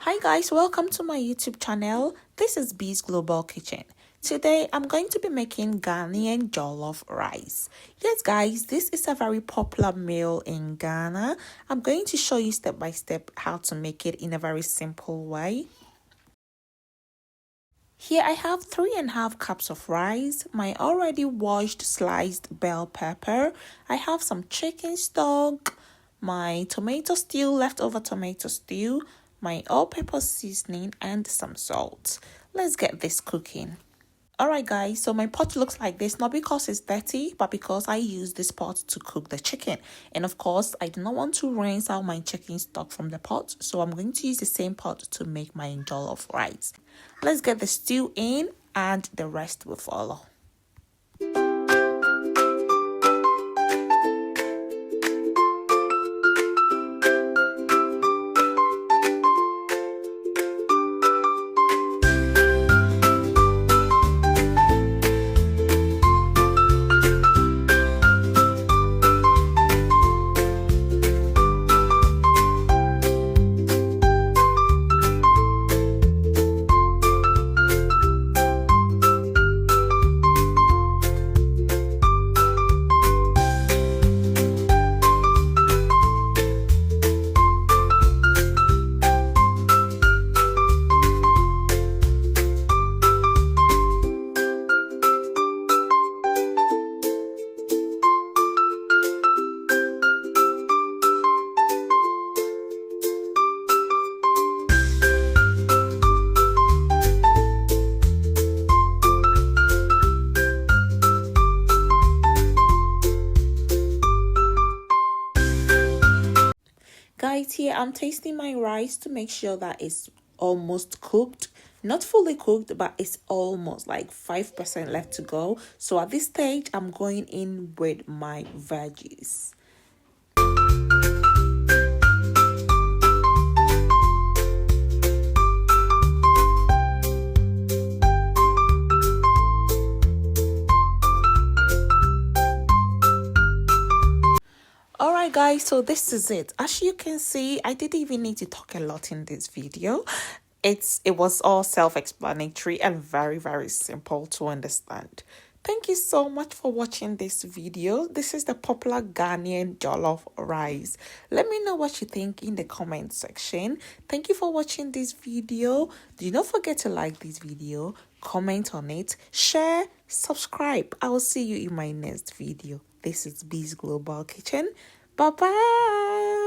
Hi guys, welcome to my YouTube channel. This is B's Global Kitchen. Today I'm going to be making Ghanaian jollof rice. Yes guys, this is a very popular meal in Ghana. I'm going to show you step by step how to make it in a very simple way. Here I have 3.5 cups of rice, my already washed sliced bell pepper. I have some chicken stock, my tomato stew, leftover tomato stew, my all-purpose seasoning, and some salt. Let's get this cooking. Alright guys, so my pot looks like this, not because it's dirty, but because I use this pot to cook the chicken. And of course, I do not want to rinse out my chicken stock from the pot, so I'm going to use the same pot to make my jollof rice. Let's get the stew in and the rest will follow. Guys, here I'm tasting my rice to make sure that it's almost cooked. Not fully cooked, but it's almost like 5% left to go. So at this stage, I'm going in with my veggies. Alright guys, so this is it. As you can see, I didn't even need to talk a lot in this video. It was all self-explanatory and very simple to understand. Thank you so much for watching this video. This is the popular Ghanaian jollof rice. Let me know what you think in the comment section. Thank you for watching this video. Do not forget to like this video, comment on it, share, subscribe. I will see you in my next video. This is B's Global Kitchen. Bye-bye.